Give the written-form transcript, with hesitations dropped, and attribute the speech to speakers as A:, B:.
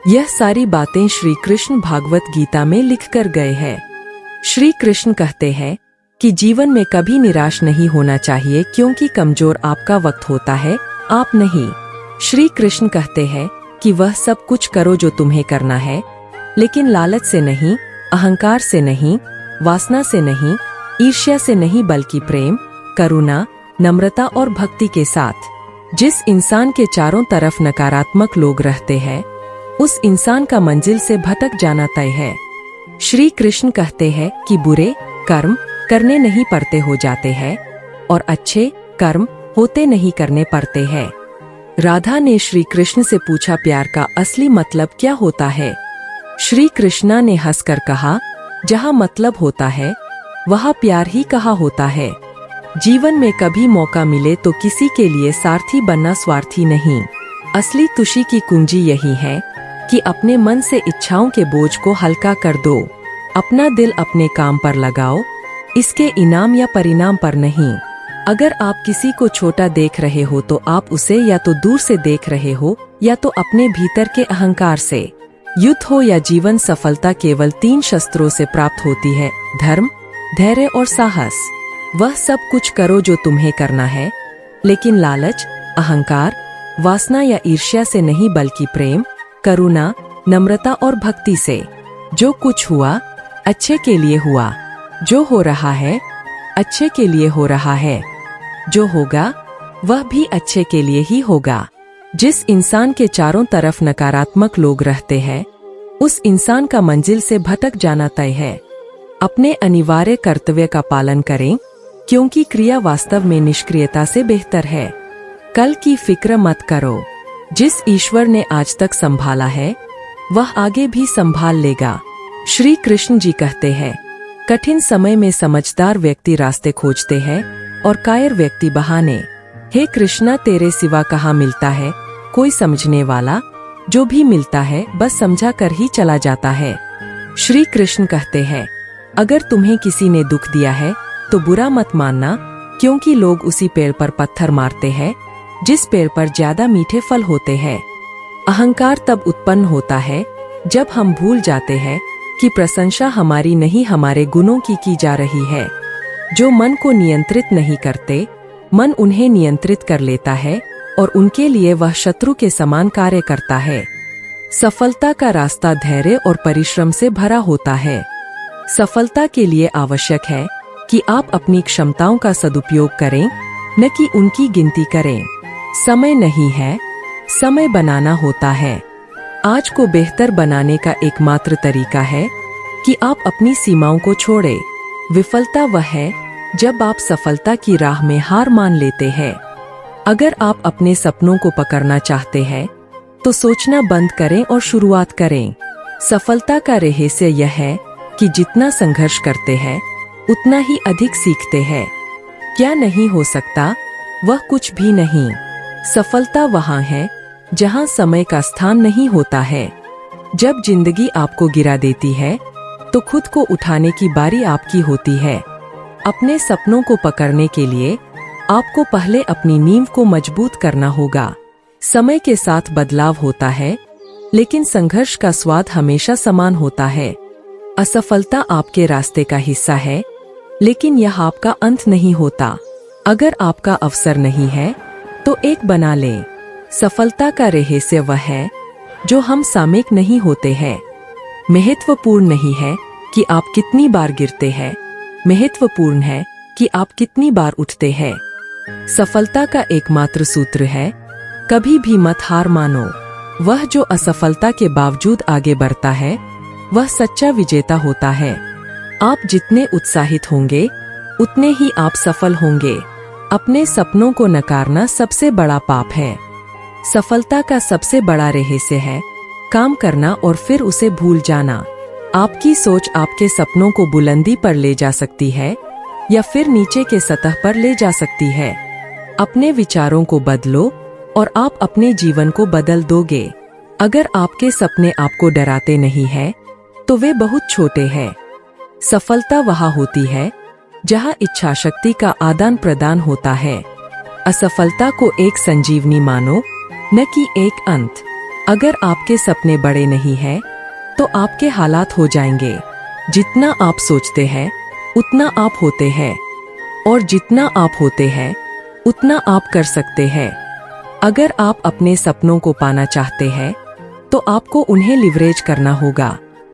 A: यह सारी बातें श्री कृष्ण भागवत गीता में लिखकर गए हैं। श्री कृष्ण कहते हैं कि जीवन में कभी निराश नहीं होना चाहिए, क्योंकि कमजोर आपका वक्त होता है, आप नहीं। श्री कृष्ण कहते हैं कि वह सब कुछ करो जो तुम्हें करना है, लेकिन लालच से नहीं, अहंकार से नहीं, वासना से नहीं, ईर्ष्या से नहीं, बल्कि प्रेम, करुणा, नम्रता और भक्ति के साथ। जिस इंसान के चारों तरफ नकारात्मक लोग रहते हैं, उस इंसान का मंजिल से भटक जाना तय है। श्री कृष्ण कहते हैं कि बुरे कर्म करने नहीं पड़ते हो जाते हैं, और अच्छे कर्म होते नहीं करने पड़ते हैं। राधा ने श्री कृष्ण से पूछा, प्यार का असली मतलब क्या होता है? श्री कृष्णा ने हंसकर कहा, जहाँ मतलब होता है वहाँ प्यार ही कहा होता है। जीवन में कभी मौका मिले तो किसी के लिए सारथी बनना स्वार्थी नहीं। असली खुशी की कुंजी यही है कि अपने मन से इच्छाओं के बोझ को हल्का कर दो। अपना दिल अपने काम पर लगाओ, इसके इनाम या परिणाम पर नहीं। अगर आप किसी को छोटा देख रहे हो तो आप उसे या तो दूर से देख रहे हो या तो अपने भीतर के अहंकार से। युद्ध हो या जीवन, सफलता केवल 3 शस्त्रों से प्राप्त होती है: धर्म, धैर्य और साहस। वह सब कुछ करो जो तुम्हें करना है, लेकिन लालच, अहंकार, वासना या ईर्ष्या से नहीं, बल्कि प्रेम, करुणा, नम्रता और भक्ति से। जो कुछ हुआ अच्छे के लिए हुआ, जो हो रहा है अच्छे के लिए हो रहा है, जो होगा वह भी अच्छे के लिए ही होगा। जिस इंसान के चारों तरफ नकारात्मक लोग रहते हैं, उस इंसान का मंजिल से भटक जाना तय है। अपने अनिवार्य कर्तव्य का पालन करें, क्योंकि क्रिया वास्तव में निष्क्रियता से बेहतर है। कल की फिक्र मत करो। जिस ईश्वर ने आज तक संभाला है, वह आगे भी संभाल लेगा। श्री कृष्ण जी कहते हैं, कठिन समय में समझदार व्यक्ति रास्ते खोजते हैं और कायर व्यक्ति बहाने। हे कृष्णा, तेरे सिवा कहाँ मिलता है कोई समझने वाला? जो भी मिलता है बस समझा कर ही चला जाता है। श्री कृष्ण कहते हैं, अगर तुम्हें किसी ने दुख दिया है तो बुरा मत मानना, क्योंकि लोग उसी पेड़ पर पत्थर मारते हैं जिस पेड़ पर ज्यादा मीठे फल होते हैं। अहंकार तब उत्पन्न होता है जब हम भूल जाते हैं कि प्रशंसा हमारी नहीं, हमारे गुणों की जा रही है। जो मन को नियंत्रित नहीं करते, मन उन्हें नियंत्रित कर लेता है और उनके लिए वह शत्रु के समान कार्य करता है। सफलता का रास्ता धैर्य और परिश्रम से भरा होता है। सफलता के लिए आवश्यक है कि आप अपनी क्षमताओं का सदुपयोग करें, न कि उनकी गिनती करें। समय नहीं है, समय बनाना होता है। आज को बेहतर बनाने का एकमात्र तरीका है कि आप अपनी सीमाओं को छोड़ें। विफलता वह है जब आप सफलता की राह में हार मान लेते हैं। अगर आप अपने सपनों को पकड़ना चाहते हैं तो सोचना बंद करें और शुरुआत करें। सफलता का रहस्य यह है कि जितना संघर्ष करते हैं उतना ही अधिक सीखते हैं। क्या नहीं हो सकता? वह कुछ भी नहीं। सफलता वहाँ है जहाँ समय का स्थान नहीं होता है। जब जिंदगी आपको गिरा देती है तो खुद को उठाने की बारी आपकी होती है। अपने सपनों को पकड़ने के लिए आपको पहले अपनी नींव को मजबूत करना होगा। समय के साथ बदलाव होता है, लेकिन संघर्ष का स्वाद हमेशा समान होता है। असफलता आपके रास्ते का हिस्सा है, लेकिन यह आपका अंत नहीं होता। अगर आपका अवसर नहीं है तो एक बना लें। सफलता का रहस्य वह है जो हम सामयिक नहीं होते हैं। महत्वपूर्ण नहीं है कि आप कितनी बार गिरते हैं, महत्वपूर्ण है कि आप कितनी बार उठते हैं। सफलता का एकमात्र सूत्र है, कभी भी मत हार मानो। वह जो असफलता के बावजूद आगे बढ़ता है वह सच्चा विजेता होता है। आप जितने उत्साहित होंगे उतने ही आप सफल होंगे। अपने सपनों को नकारना सबसे बड़ा पाप है। सफलता का सबसे बड़ा रहस्य है काम करना और फिर उसे भूल जाना। आपकी सोच आपके सपनों को बुलंदी पर ले जा सकती है या फिर नीचे के सतह पर ले जा सकती है। अपने विचारों को बदलो और आप अपने जीवन को बदल दोगे। अगर आपके सपने आपको डराते नहीं हैं, तो वे बहुत छोटे हैं। सफलता वहाँ होती है जहाँ इच्छा शक्ति का आदान प्रदान होता है। असफलता को एक संजीवनी मानो, न कि एक अंत। अगर आपके सपने बड़े नहीं हैं, तो आपके हालात हो जाएंगे। जितना आप सोचते हैं उतना आप होते हैं, और जितना आप होते हैं उतना आप कर सकते हैं। अगर आप अपने सपनों को पाना चाहते हैं तो आपको उन्हें लिवरेज करना होगा।